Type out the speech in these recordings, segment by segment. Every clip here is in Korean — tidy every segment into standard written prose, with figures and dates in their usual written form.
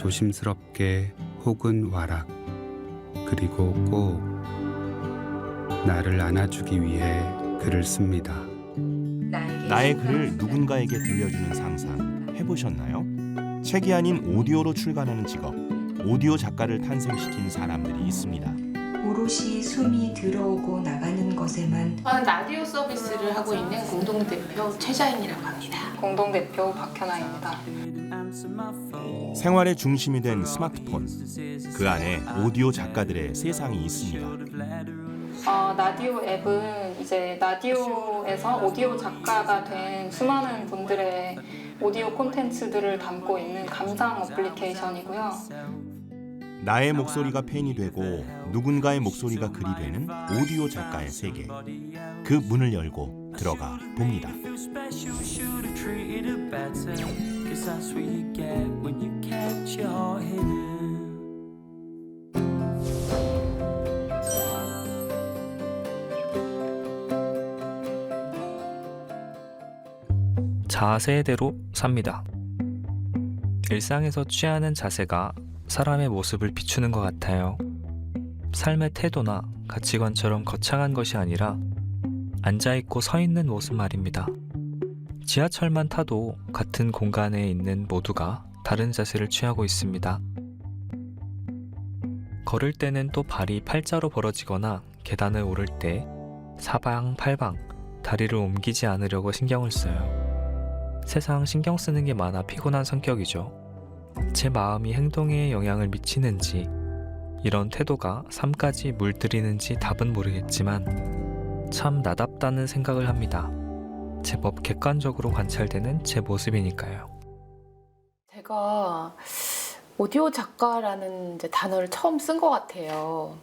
조심스럽게 혹은 와락, 그리고 꼭 나를 안아주기 위해 글을 씁니다. 나의 글을 누군가에게 들려주는 상상 해보셨나요? 책이 아닌 오디오로 출간하는 직업, 오디오 작가를 탄생시킨 사람들이 있습니다. 오롯이 숨이 들어오고 나가는 것에만 저는 라디오 서비스를 하고 있는 공동대표 최자인이라고 합니다. 공동대표 박현아입니다. 생활의 중심이 된 스마트폰, 그 안에 오디오 작가들의 세상이 있습니다. 라디오 앱은 이제 라디오에서 오디오 작가가 된 수많은 분들의 오디오 콘텐츠들을 담고 있는 감상 어플리케이션이고요. 나의 목소리가 펜이 되고 누군가의 목소리가 글이 되는 오디오 작가의 세계. 그 문을 열고 들어가 봅니다. 자세대로 삽니다. 일상에서 취하는 자세가 사람의 모습을 비추는 것 같아요. 삶의 태도나 가치관처럼 거창한 것이 아니라 앉아있고 서있는 모습 말입니다. 지하철만 타도 같은 공간에 있는 모두가 다른 자세를 취하고 있습니다. 걸을 때는 또 발이 팔자로 벌어지거나 계단을 오를 때 사방팔방 다리를 옮기지 않으려고 신경을 써요. 세상 신경 쓰는 게 많아 피곤한 성격이죠. 제 마음이 행동에 영향을 미치는지, 이런 태도가 삶까지 물들이는지 답은 모르겠지만 참 나답다는 생각을 합니다. 제법 객관적으로 관찰되는 제 모습이니까요. 제가 오디오 작가라는 이제 단어를 처음 쓴 것 같아요.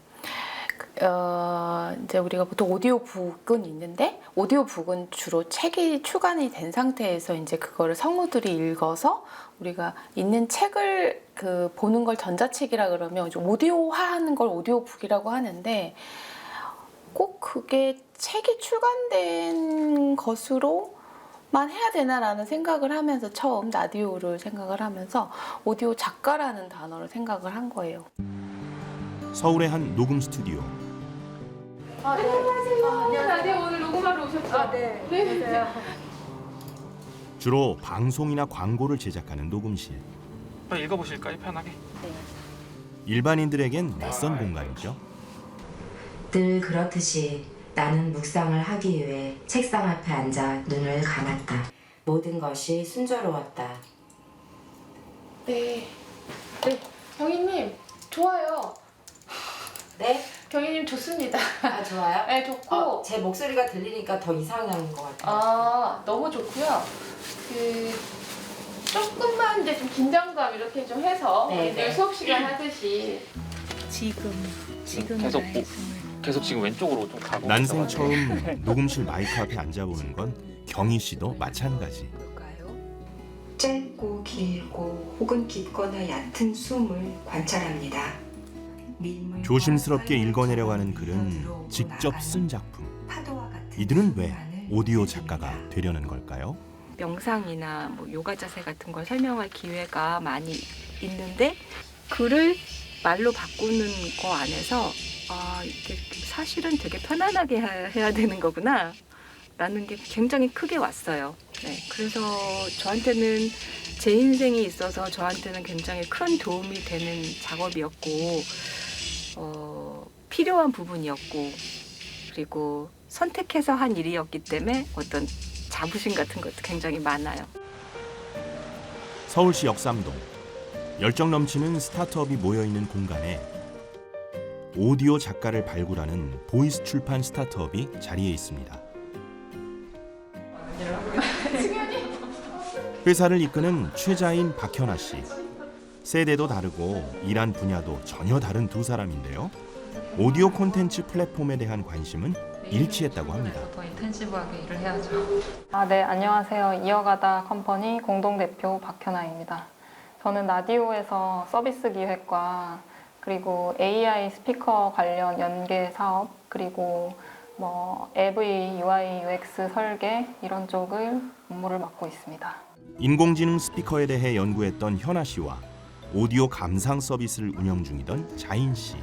이제 우리가 보통 오디오북은 있는데, 오디오북은 주로 책이 출간이 된 상태에서 이제 그거를 성우들이 읽어서 우리가 있는 책을 보는 걸 전자책이라 그러면 오디오화하는 걸 오디오북이라고 하는데, 꼭 그게 책이 출간된 것으로만 해야 되나라는 생각을 하면서 처음 라디오를 생각을 하면서 오디오 작가라는 단어를 생각을 한 거예요. 서울의 한 녹음 스튜디오. 안녕하세요. 라디오 오늘 녹음하러 오셨죠? 네. 주로 방송이나 광고를 제작하는 녹음실. 읽어보실까요? 편하게. 일반인들에겐 낯선 공간이죠. 늘 그렇듯이 나는 묵상을 하기 위해 책상 앞에 앉아 눈을 감았다. 모든 것이 순조로웠다. 네. 경희님 좋아요. 네? 경희님 좋습니다. 아, 좋아요? 네, 좋고. 제 목소리가 들리니까 더 이상한 것 같아요. 너무 좋고요. 조금만 이제 좀 긴장감 이렇게 좀 해서 네, 늘 수업 시간 하듯이 지금 계속 지금 왼쪽으로 좀 가고. 난생 처음 녹음실 마이크 앞에 앉아보는 건 경희 씨도 마찬가지. 짧고 길고 혹은 깊거나 얕은 숨을 관찰합니다. 조심스럽게 읽어내려가는 글은 직접 쓴 작품. 이들은 왜 오디오 작가가 되려는 걸까요? 명상이나 요가 자세 같은 걸 설명할 기회가 많이 있는데, 글을 말로 바꾸는 거 안에서 이게 사실은 되게 편안하게 해야 되는 거구나 라는 게 굉장히 크게 왔어요. 네, 그래서 저한테는 제 인생에 있어서 저한테는 굉장히 큰 도움이 되는 작업이었고, 필요한 부분이었고, 그리고 선택해서 한 일이었기 때문에 어떤 자부심 같은 것도 굉장히 많아요. 서울시 역삼동. 열정 넘치는 스타트업이 모여있는 공간에 오디오 작가를 발굴하는 보이스 출판 스타트업이 자리해 있습니다. 회사를 이끄는 최자인 박현아 씨. 세대도 다르고 일한 분야도 전혀 다른 두 사람인데요. 오디오 콘텐츠 플랫폼에 대한 관심은 일치했다고 합니다. 더 인텐시브하게 일을 해야죠. 네, 안녕하세요. 이어가다 컴퍼니 공동대표 박현아입니다. 저는 라디오에서 서비스 기획과 그리고 AI 스피커 관련 연계 사업, 그리고 AV, UI, UX 설계 이런 쪽을 업무를 맡고 있습니다. 인공지능 스피커에 대해 연구했던 현아 씨와 오디오 감상 서비스를 운영 중이던 자인 씨.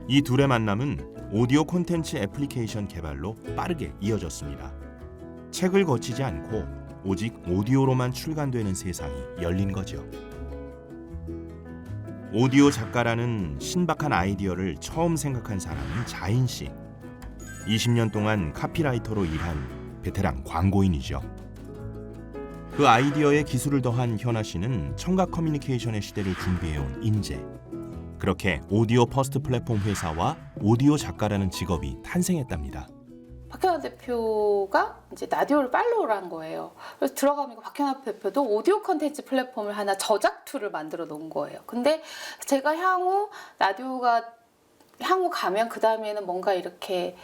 이 둘의 만남은 오디오 콘텐츠 애플리케이션 개발로 빠르게 이어졌습니다. 책을 거치지 않고 오직 오디오로만 출간되는 세상이 열린 거죠. 오디오 작가라는 신박한 아이디어를 처음 생각한 사람은 자인 씨. 20년 동안 카피라이터로 일한 베테랑 광고인이죠. 그 아이디어에 기술을 더한 현아 씨는 청각 커뮤니케이션의 시대를 준비해온 인재. 그렇게 오디오 퍼스트 플랫폼 회사와 오디오 작가라는 직업이 탄생했답니다. 박현아 대표가 이제 라디오를 팔로우를 한 거예요. 그래서 들어가니까 박현아 대표도 오디오 컨텐츠 플랫폼을 하나 저작 툴을 만들어 놓은 거예요. 근데 제가 향후 가면 그 다음에는 뭔가 이렇게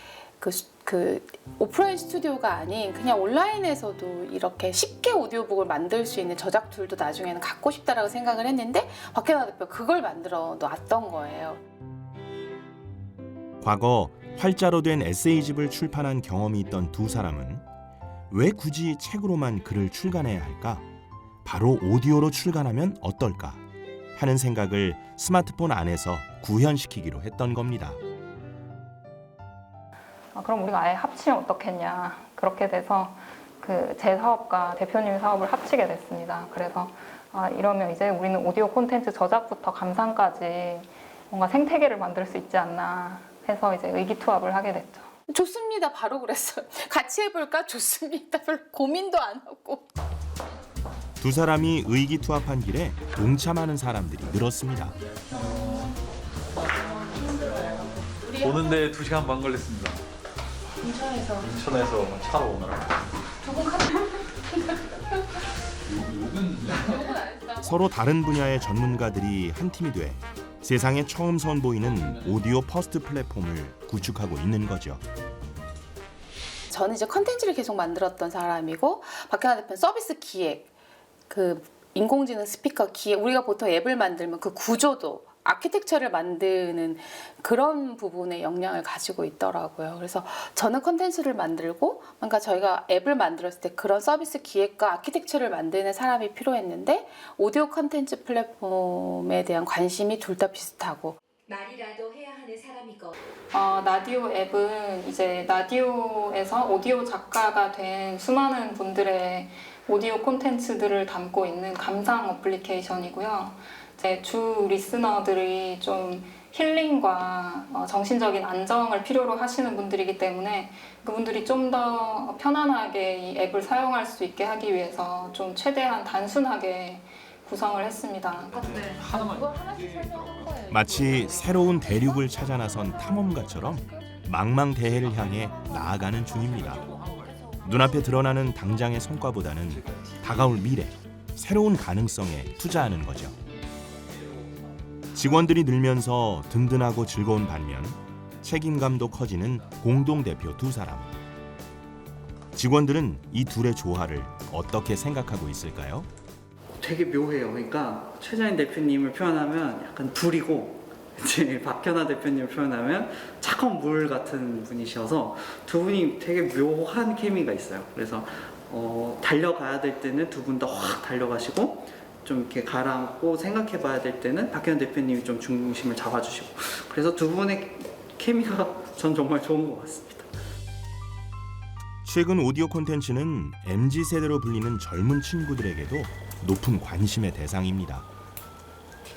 그 오프라인 스튜디오가 아닌 그냥 온라인에서도 이렇게 쉽게 오디오북을 만들 수 있는 저작 툴도 나중에는 갖고 싶다라고 생각을 했는데 박현아 대표가 그걸 만들어 놨던 거예요. 과거 활자로 된 에세이집을 출판한 경험이 있던 두 사람은 왜 굳이 책으로만 글을 출간해야 할까? 바로 오디오로 출간하면 어떨까? 하는 생각을 스마트폰 안에서 구현시키기로 했던 겁니다. 그럼 우리가 아예 합치면 어떻겠냐. 그렇게 돼서 제 사업과 대표님 사업을 합치게 됐습니다. 그래서 이러면 이제 우리는 오디오 콘텐츠 저작부터 감상까지 뭔가 생태계를 만들 수 있지 않나 해서 이제 의기투합을 하게 됐죠. 좋습니다. 바로 그랬어요. 같이 해볼까? 좋습니다. 별로 고민도 안 하고. 두 사람이 의기투합한 길에 동참하는 사람들이 늘었습니다. 오는데 2시간 반 걸렸습니다. 인천에서 차로 오느라. 서로 다른 분야의 전문가들이 한 팀이 돼 세상에 처음 선보이는 오디오 퍼스트 플랫폼을 구축하고 있는 거죠. 저는 이제 컨텐츠를 계속 만들었던 사람이고 박현아 대표는 서비스 기획, 그 인공지능 스피커 기획, 우리가 보통 앱을 만들면 그 구조도 아키텍처를 만드는 그런 부분에 역량을 가지고 있더라고요. 그래서 저는 컨텐츠를 만들고 뭔가 저희가 앱을 만들었을 때 그런 서비스 기획과 아키텍처를 만드는 사람이 필요했는데 오디오 컨텐츠 플랫폼에 대한 관심이 둘 다 비슷하고 말이라도 해야 하는 사람이고 라디오 앱은 이제 라디오에서 오디오 작가가 된 수많은 분들의 오디오 콘텐츠들을 담고 있는 감상 어플리케이션이고요. 제 주 리스너들이 좀 힐링과 정신적인 안정을 필요로 하시는 분들이기 때문에 그분들이 좀 더 편안하게 이 앱을 사용할 수 있게 하기 위해서 좀 최대한 단순하게 구성을 했습니다. 마치 새로운 대륙을 찾아 나선 탐험가처럼 망망대해를 향해 나아가는 중입니다. 눈앞에 드러나는 당장의 성과보다는 다가올 미래, 새로운 가능성에 투자하는 거죠. 직원들이 늘면서 든든하고 즐거운 반면 책임감도 커지는 공동대표 두 사람. 직원들은 이 둘의 조화를 어떻게 생각하고 있을까요? 되게 묘해요. 그러니까 최자인 대표님을 표현하면 약간 불이고 이제 박현아 대표님을 표현하면 차가운 물 같은 분이셔서 두 분이 되게 묘한 케미가 있어요. 그래서 달려가야 될 때는 두 분 다 확 달려가시고 좀 이렇게 가라앉고 생각해 봐야 될 때는 박현아 대표님이 좀 중심을 잡아주시고 그래서 두 분의 케미가 전 정말 좋은 것 같습니다. 최근 오디오 콘텐츠는 MZ세대로 불리는 젊은 친구들에게도 높은 관심의 대상입니다.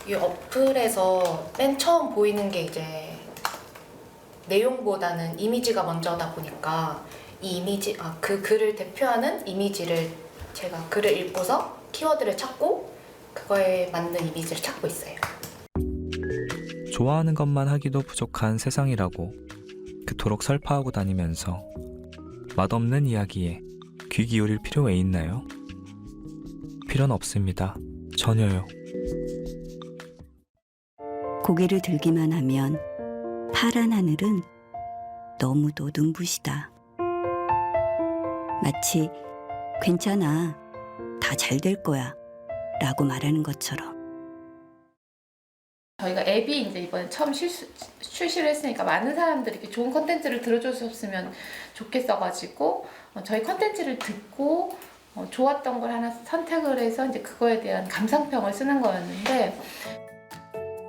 이 어플에서 맨 처음 보이는 게 이제 내용보다는 이미지가 먼저다 보니까 이 이미지, 그 글을 대표하는 이미지를 제가 글을 읽고서 키워드를 찾고 그거에 맞는 이미지를 찾고 있어요. 좋아하는 것만 하기도 부족한 세상이라고 그토록 설파하고 다니면서 맛없는 이야기에 귀 기울일 필요가 있나요? 필요는 없습니다. 전혀요. 고개를 들기만 하면 파란 하늘은 너무도 눈부시다. 마치 괜찮아, 다 잘 될 거야 라고 말하는 것처럼. 저희가 앱이 이제 이번에 처음 출시를 했으니까 많은 사람들이 이렇게 좋은 컨텐츠를 들어줬으면 좋겠어가지고 저희 컨텐츠를 듣고 좋았던 걸 하나 선택을 해서 이제 그거에 대한 감상평을 쓰는 거였는데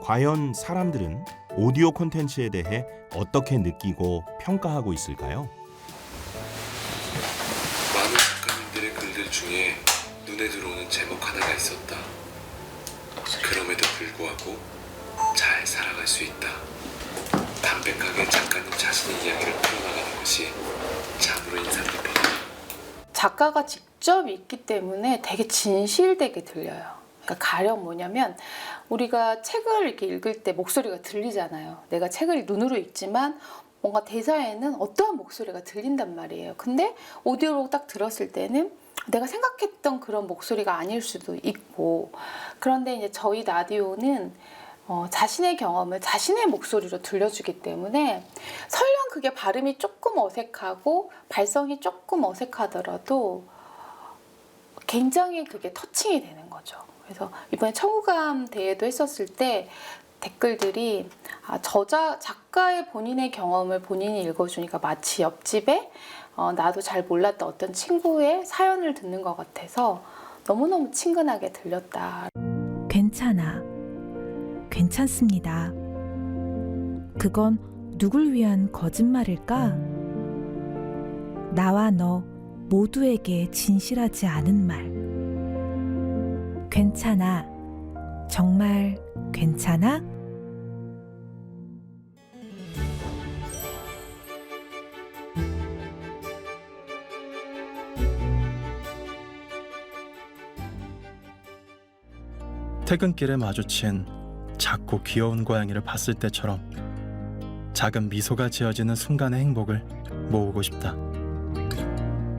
과연 사람들은 오디오 콘텐츠에 대해 어떻게 느끼고 평가하고 있을까요? 많은 작가님들의 글들 중에 눈에 들어오는 제목 하나가 있었다. 그럼에도 불구하고 잘 살아갈 수 있다. 담백하게 작가님 자신의 이야기를 풀어나가는 것이 참으로 인상 깊었다. 작가가 직접 읽기 때문에 되게 진실되게 들려요. 그러니까 가령 뭐냐면 우리가 책을 이렇게 읽을 때 목소리가 들리잖아요. 내가 책을 눈으로 읽지만 뭔가 대사에는 어떠한 목소리가 들린단 말이에요. 근데 오디오로 딱 들었을 때는 내가 생각했던 그런 목소리가 아닐 수도 있고, 그런데 이제 저희 라디오는 자신의 경험을 자신의 목소리로 들려주기 때문에 설령 그게 발음이 조금 어색하고 발성이 조금 어색하더라도 굉장히 그게 터칭이 되는 거죠. 그래서 이번에 청우감 대회도 했었을 때 댓글들이 작가의 본인의 경험을 본인이 읽어주니까 마치 옆집에 나도 잘 몰랐던 어떤 친구의 사연을 듣는 것 같아서 너무너무 친근하게 들렸다. 괜찮아. 괜찮습니다. 그건 누굴 위한 거짓말일까? 나와 너 모두에게 진실하지 않은 말. 괜찮아. 정말 괜찮아? 퇴근길에 마주친 작고 귀여운 고양이를 봤을 때처럼 작은 미소가 지어지는 순간의 행복을 모으고 싶다.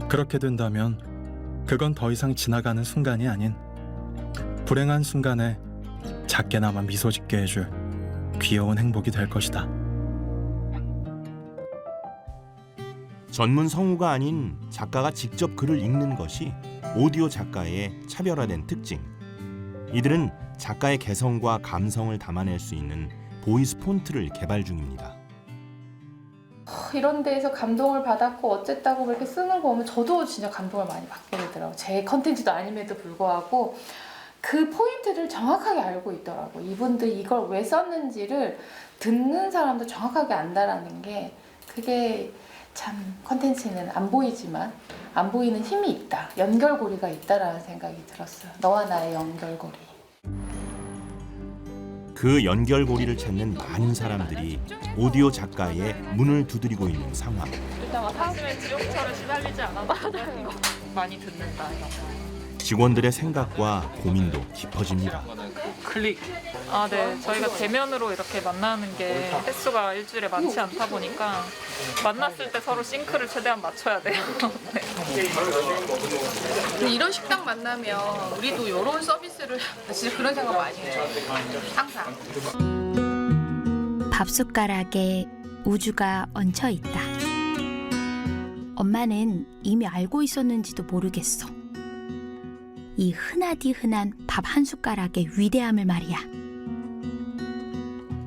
그렇게 된다면 그건 더 이상 지나가는 순간이 아닌 불행한 순간에 작게나마 미소 짓게 해줄 귀여운 행복이 될 것이다. 전문 성우가 아닌 작가가 직접 글을 읽는 것이 오디오 작가의 차별화된 특징. 이들은 작가의 개성과 감성을 담아낼 수 있는 보이스 폰트를 개발 중입니다. 이런 데에서 감동을 받았고 어쨌다고 그렇게 쓰는 거 보면 저도 진짜 감동을 많이 받게 되더라고요. 제 컨텐츠도 아님에도 불구하고 그 포인트를 정확하게 알고 있더라고요. 이분들 이걸 왜 썼는지를 듣는 사람도 정확하게 안다라는 게, 그게 참 컨텐츠는 안 보이지만 안 보이는 힘이 있다. 연결고리가 있다라는 생각이 들었어요. 너와 나의 연결고리. 그 연결고리를 찾는 많은 사람들이 오디오 작가의 문을 두드리고 있는 상황. 일단 사슴의 지옥처럼 시달리지 않아도 많이 듣는다. 직원들의 생각과 고민도 깊어집니다. 클릭. 아, 네. 저희가 대면으로 이렇게 만나는 게 횟수가 일주일에 많지 않다 보니까 만났을 때 서로 싱크를 최대한 맞춰야 돼요. 네. 이런 식당 만나면 우리도 이런 서비스를 진짜 그런 생각 많이 해요. 항상. 밥숟가락에 우주가 얹혀 있다. 엄마는 이미 알고 있었는지도 모르겠어. 이 흔하디 흔한 밥 한 숟가락의 위대함을 말이야.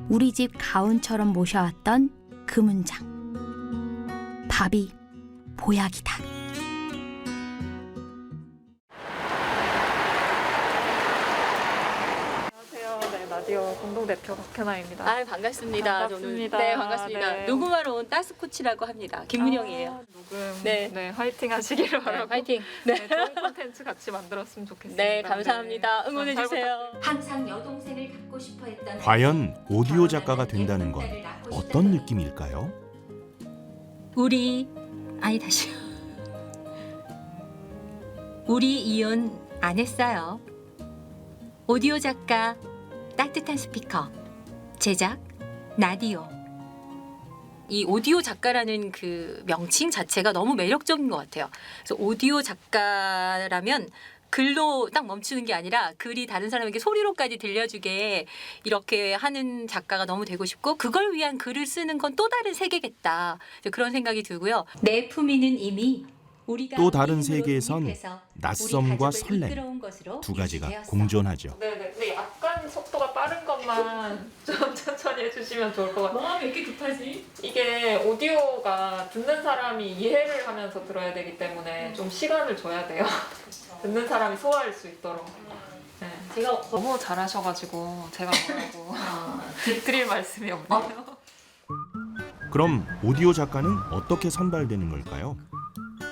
우리 집 가훈처럼 모셔왔던 그 문장. 밥이 보약이다. 안녕하세요. 네, 라디오 공동대표 박현아입니다. 아, 반갑습니다. 반갑습니다. 저는. 네, 반갑습니다. 네. 녹음하러 온 따스코치라고 합니다. 김문영이에요. 녹음. 네. 네, 화이팅 하시기를 바라고. 화이팅. 네, 좋은 콘텐츠 같이 만들었으면 좋겠습니다. 네, 감사합니다. 네. 응원해 주세요. 항상 여동생을 갖고 싶어 했던 과연 오디오 작가가 된다는 건 어떤 느낌일까요? 우리 이혼 안 했어요. 오디오 작가, 따뜻한 스피커, 제작, 라디오. 이 오디오 작가라는 그 명칭 자체가 너무 매력적인 것 같아요. 그래서 오디오 작가라면 글로 딱 멈추는 게 아니라 글이 다른 사람에게 소리로까지 들려주게 이렇게 하는 작가가 너무 되고 싶고, 그걸 위한 글을 쓰는 건 또 다른 세계겠다. 그런 생각이 들고요. 내 품위는 이미 또 다른 세계에선 낯섦과 설렘 두 가지가 공존하죠. 네네. 근데 약간 속도가 빠른 것만 좀 천천히 해주시면 좋을 것 같아요. 마음이 왜 이렇게 급하지? 이게 오디오가 듣는 사람이 이해를 하면서 들어야 되기 때문에 좀 시간을 줘야 돼요. 듣는 사람이 소화할 수 있도록. 네. 제가 너무 잘하셔가지고 제가 뭐라고 드릴 말씀이 없네요. 그럼 오디오 작가는 어떻게 선발되는 걸까요?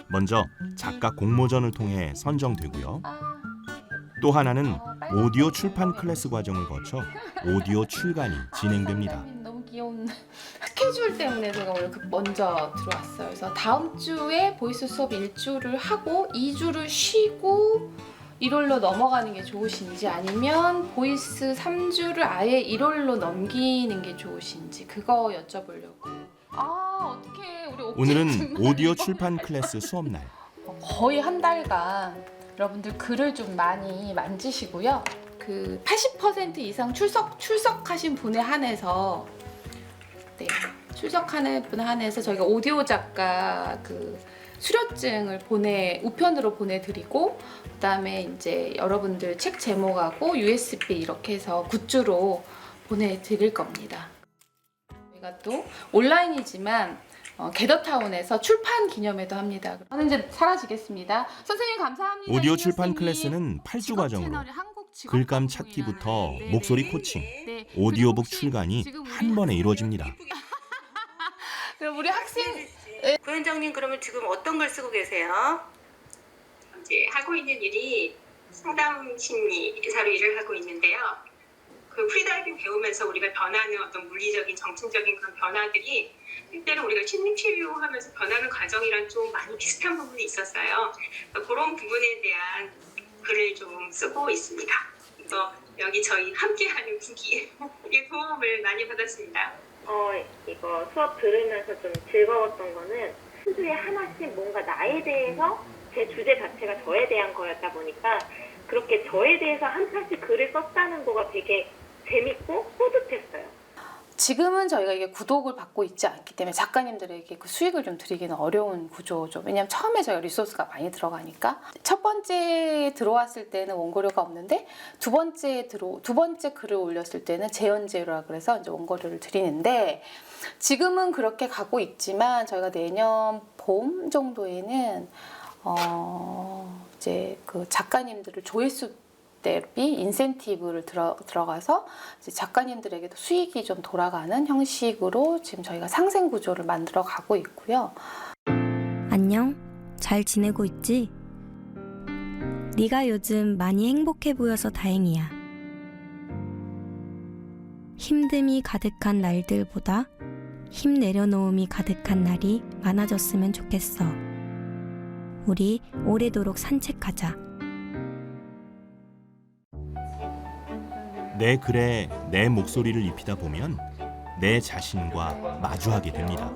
먼저 작가 공모전을 통해 선정되고요. 또 하나는 오디오 출판 클래스 과정을 거쳐 오디오 출간이 진행됩니다. 너무 귀여운 스케줄 때문에 제가 원래 먼저 들어왔어요. 그래서 다음 주에 보이스 수업 1주를 하고 2주를 쉬고 1월로 넘어가는 게 좋으신지 아니면 보이스 3주를 아예 1월로 넘기는 게 좋으신지 그거 여쭤보려고. 어떡해. 우리 오늘은 오디오 출판 클래스 수업 날. 거의 한 달간 여러분들 글을 좀 많이 만지시고요. 그 80% 이상 출석하신 분에 한해서 출석하는 분에 한해서 저희가 오디오 작가 그 수료증을 우편으로 보내드리고 그다음에 이제 여러분들 책 제목하고 USB 이렇게 해서 굿즈로 보내드릴 겁니다. 저희가 또 온라인이지만 게더타운에서 출판 기념회도 합니다. 저는 이제 사라지겠습니다. 선생님 감사합니다. 오디오 출판 클래스는 8주 과정으로 글감 찾기부터 목소리 코칭, 오디오북 출간이 한 번에 이루어집니다. 그럼 우리 학생 부원장님 그러면 지금 어떤 걸 쓰고 계세요? 이제 하고 있는 일이 상담 심리사로 일을 하고 있는데요. 그 프리다이빙 배우면서 우리가 변하는 어떤 물리적인 정신적인 그런 변화들이 실제로 우리가 심리 치료하면서 변하는 과정이랑 좀 많이 비슷한 부분이 있었어요. 그런 부분에 대한 글을 좀 쓰고 있습니다. 그래서 여기 저희 함께하는 국이 도움을 많이 받았습니다. 이거 수업 들으면서 좀 즐거웠던 거는 한 주에 하나씩 뭔가 나에 대해서 제 주제 자체가 저에 대한 거였다 보니까 그렇게 저에 대해서 한 편씩 글을 썼다는 거가 되게 재밌고 뿌듯했어요. 지금은 저희가 이게 구독을 받고 있지 않기 때문에 작가님들에게 그 수익을 좀 드리기는 어려운 구조죠. 왜냐하면 처음에 저희가 리소스가 많이 들어가니까 첫 번째 들어왔을 때는 원고료가 없는데 두 번째 글을 올렸을 때는 재연재료라 그래서 이제 원고료를 드리는데 지금은 그렇게 가고 있지만 저희가 내년 봄 정도에는 이제 그 작가님들을 조회수 대비 인센티브를 들어가서 이제 작가님들에게도 수익이 좀 돌아가는 형식으로 지금 저희가 상생 구조를 만들어 가고 있고요. 안녕? 잘 지내고 있지? 네가 요즘 많이 행복해 보여서 다행이야. 힘듦이 가득한 날들보다 힘 내려놓음이 가득한 날이 많아졌으면 좋겠어. 우리 오래도록 산책하자. 내 글에 내 목소리를 입히다 보면 내 자신과 마주하게 됩니다.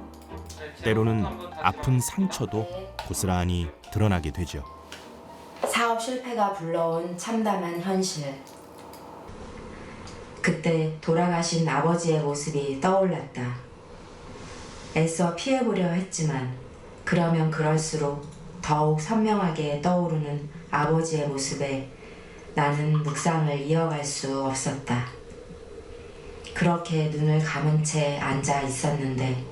때로는 아픈 상처도 고스란히 드러나게 되죠. 사업 실패가 불러온 참담한 현실. 그때 돌아가신 아버지의 모습이 떠올랐다. 애써 피해보려 했지만 그러면 그럴수록 더욱 선명하게 떠오르는 아버지의 모습에 나는 묵상을 이어갈 수 없었다. 그렇게 눈을 감은 채 앉아 있었는데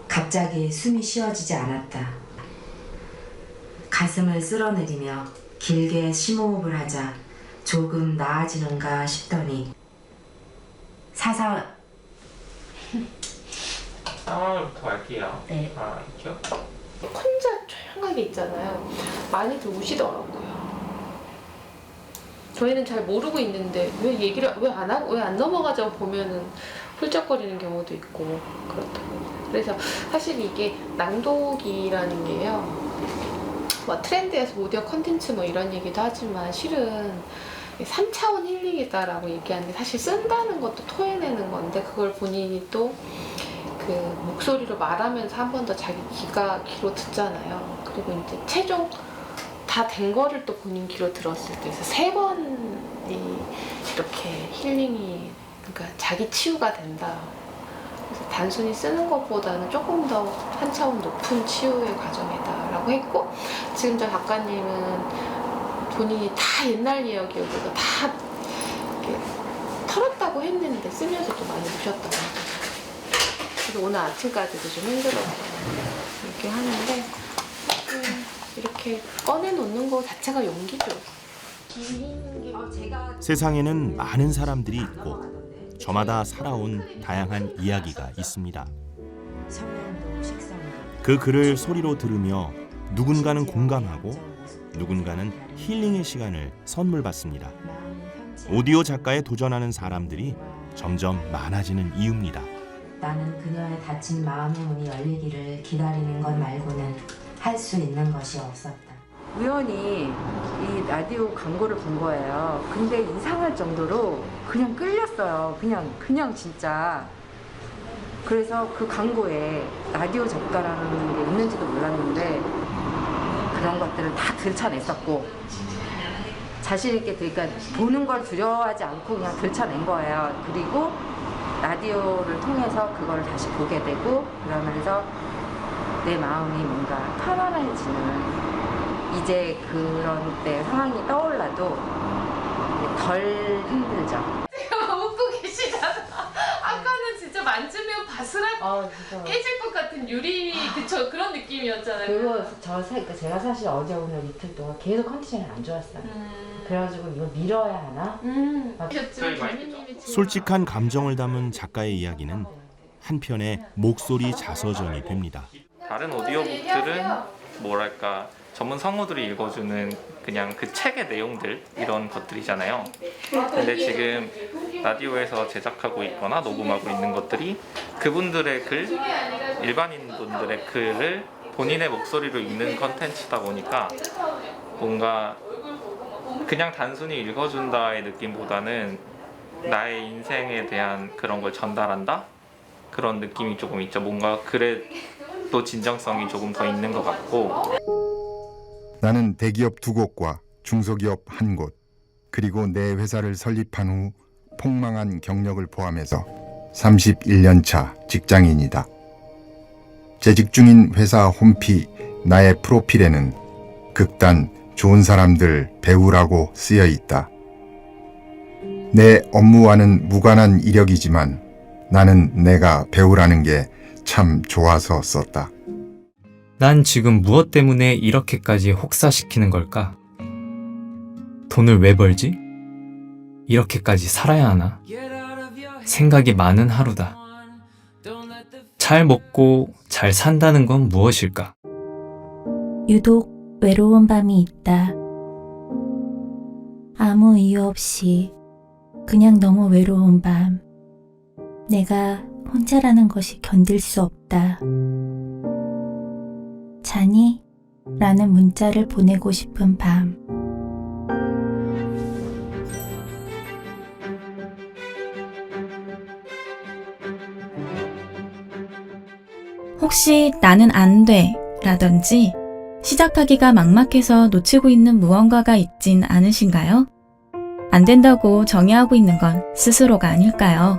갑자기 숨이 쉬어지지 않았다. 가슴을 쓸어내리며 길게 심호흡을 하자 조금 나아지는가 싶더니 상황부터 할게요. 네. 있죠? 혼자 조용하게 있잖아요. 많이들 우시더라고요. 저희는 잘 모르고 있는데 왜 얘기를 왜 안 하고 왜 안 넘어가자고 보면은 훌쩍거리는 경우도 있고 그렇다고요. 그래서 사실 이게 낭독이라는 게요. 뭐 트렌드에서 오디오 컨텐츠 뭐 이런 얘기도 하지만 실은 3차원 힐링이다라고 얘기하는 게 사실 쓴다는 것도 토해내는 건데 그걸 본인이 또 그 목소리로 말하면서 한 번 더 자기 귀로 듣잖아요. 그리고 이제 최종 다 된 거를 또 본인 귀로 들었을 때 그래서 3번이 이렇게 힐링이 그러니까 자기 치유가 된다. 단순히 쓰는 것보다는 조금 더 한 차원 높은 치유의 과정이다라고 했고, 지금 저 작가님은 본인이 다 옛날 이야기여도 다 이렇게 털었다고 했는데 쓰면서도 많이 우셨다고 하더라고요. 그래서 오늘 아침까지도 좀 힘들었어요. 이렇게 하는데 이렇게 꺼내놓는 거 자체가 용기죠. 세상에는 많은 사람들이 있고 저마다 살아온 다양한 이야기가 있습니다. 그 글을 소리로 들으며 누군가는 공감하고 누군가는 힐링의 시간을 선물 받습니다. 오디오 작가에 도전하는 사람들이 점점 많아지는 이유입니다. 나는 그녀의 닫힌 마음의 문이 열리기를 기다리는 것 말고는 할 수 있는 것이 없었다. 우연히 이 라디오 광고를 본 거예요. 근데 이상할 정도로 그냥 끌렸어요. 그냥 진짜. 그래서 그 광고에 라디오 작가라는 게 있는지도 몰랐는데 그런 것들을 다 들춰냈었고, 자신 있게 그러니까 보는 걸 두려워하지 않고 그냥 들춰낸 거예요. 그리고 라디오를 통해서 그걸 다시 보게 되고, 그러면서 내 마음이 뭔가 편안해지는, 이제 그런 때 상황이 떠올라도 덜 힘들죠. 제가 웃고 계시잖아. 아까는 진짜 만지면 바스락 깨질 것 같은 유리 그쵸, 그런 느낌이었잖아요. 그리고 제가 사실 어제 오늘 이틀 동안 계속 컨디션이 안 좋았어요. 그래가지고 이거 밀어야 하나? 솔직한 감정을 담은 작가의 이야기는 한편의 목소리 자서전이 됩니다. 다른 오디오북들은 뭐랄까 전문 성우들이 읽어주는 그냥 그 책의 내용들 이런 것들이잖아요. 근데 지금 라디오에서 제작하고 있거나 녹음하고 있는 것들이 그분들의 글, 일반인 분들의 글을 본인의 목소리로 읽는 컨텐츠다 보니까 뭔가 그냥 단순히 읽어준다의 느낌보다는 나의 인생에 대한 그런 걸 전달한다? 그런 느낌이 조금 있죠. 뭔가 글에 또 진정성이 조금 더 있는 것 같고. 나는 대기업 2곳과 중소기업 1곳, 그리고 내 회사를 설립한 후 폭망한 경력을 포함해서 31년 차 직장인이다. 재직 중인 회사 홈피 나의 프로필에는 극단 좋은 사람들 배우라고 쓰여 있다. 내 업무와는 무관한 이력이지만 나는 내가 배우라는 게 참 좋아서 썼다. 난 지금 무엇 때문에 이렇게까지 혹사시키는 걸까? 돈을 왜 벌지? 이렇게까지 살아야 하나? 생각이 많은 하루다. 잘 먹고 잘 산다는 건 무엇일까? 유독 외로운 밤이 있다. 아무 이유 없이 그냥 너무 외로운 밤. 내가 혼자라는 것이 견딜 수 없다. 자니? 라는 문자를 보내고 싶은 밤. 혹시 나는 안 돼 라든지 시작하기가 막막해서 놓치고 있는 무언가가 있진 않으신가요? 안 된다고 정의하고 있는 건 스스로가 아닐까요?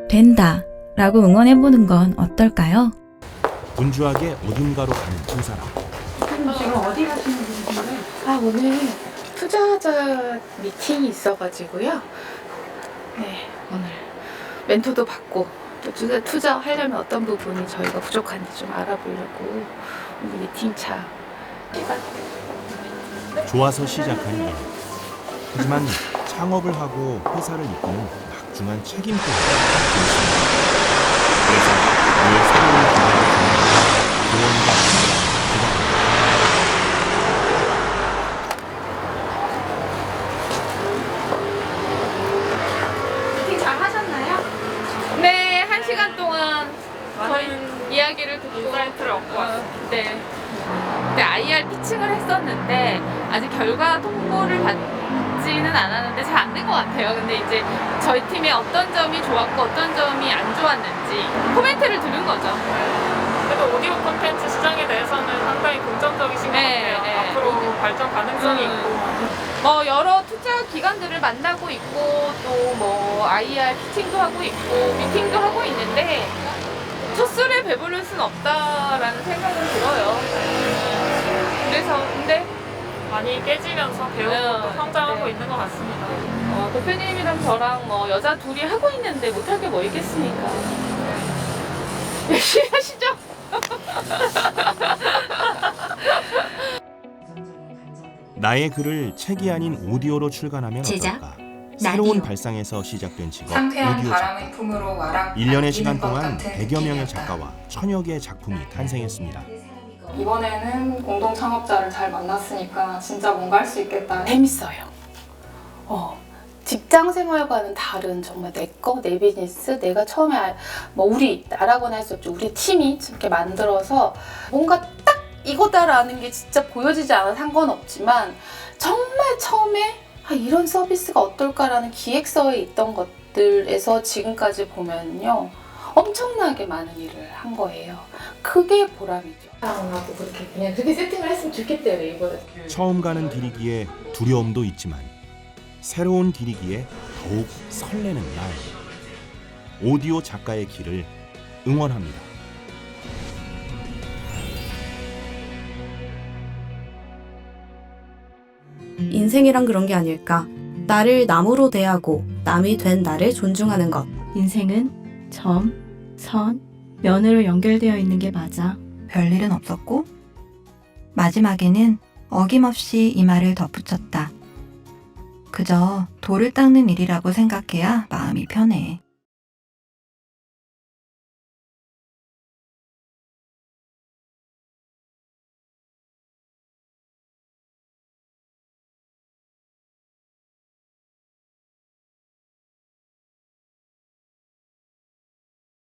된다 라고 응원해보는 건 어떨까요? 분주하게 어딘가로 가는 두 사람. 지금 어디 가시는 분이신가요? 오늘 투자자 미팅이 있어가지고요. 네, 오늘 멘토도 받고 또 투자하려면 어떤 부분이 저희가 부족한지 좀 알아보려고 오늘 미팅차 시간. 좋아서 시작한 일. 하지만 창업을 하고 회사를 이끄는 막중한 책임도 갖고 있습니다. 그래서 늘 새로운 기회를 주는 조언과 미팅 잘 하셨나요? 네, 1시간 동안 저희 이야기를 듣고 사이트를 얻고 왔어요. 네. 근데 IR 피칭을 했었는데 아직 결과 통보를 받지는 않았는데 잘 안 된 것 같아요. 근데 이제 저희 팀의 어떤 점이 좋았고 어떤 점이 안 좋았는지 코멘트를 들은 거죠. 그래도 오디오 콘텐츠 시장에 대해서는 상당히 긍정적이신 것 같아요. 앞으로 발전 가능성이 있고 뭐 여러 투자 기관들을 만나고 있고 또 뭐 IR 피팅도 하고 있고 미팅도 하고 있는데 첫술에 배부를 순 없다라는 생각은 들어요. 그래서 근데 많이 깨지면서 배우고 또 성장하고 있는 것 같습니다. 대표님이랑 저랑 뭐 여자 둘이 하고 있는데 못할 게 뭐 있겠습니까? 열심히 하시죠. 나의 글을 책이 아닌 오디오로 출간하면 제작, 어떨까? 새로운 나디오. 발상에서 시작된 직업 상쾌한 오디오 바람의 작가. 품으로 와락 1년의 시간 바뀌는 것 동안 같은 100여 명의 느낌이었다. 작가와 1000여 개의 작품이 탄생했습니다. 이번에는 공동 창업자를 잘 만났으니까 진짜 뭔가 할 수 있겠다. 재밌어요. 직장 생활과는 다른 정말 내 거, 내 비즈니스, 내가 처음에 뭐 우리 나라고는 할 수 없죠. 우리 팀이 이렇게 만들어서 뭔가 딱 이거다라는 게 진짜 보여지지 않아 상관없지만 정말 처음에 이런 서비스가 어떨까라는 기획서에 있던 것들에서 지금까지 보면요 엄청나게 많은 일을 한 거예요. 그게 보람이죠. 하고 그렇게 그냥 그렇게 세팅을 했으면 좋겠대요 이거는. 처음 가는 길이기에 두려움도 있지만 새로운 길이기에 더욱 설레는 날. 오디오 작가의 길을 응원합니다. 인생이란 그런 게 아닐까. 나를 남으로 대하고 남이 된 나를 존중하는 것. 인생은 점, 선, 면으로 연결되어 있는 게 맞아. 별일은 없었고 마지막에는 어김없이 이 말을 덧붙였다. 그저 돌을 닦는 일이라고 생각해야 마음이 편해.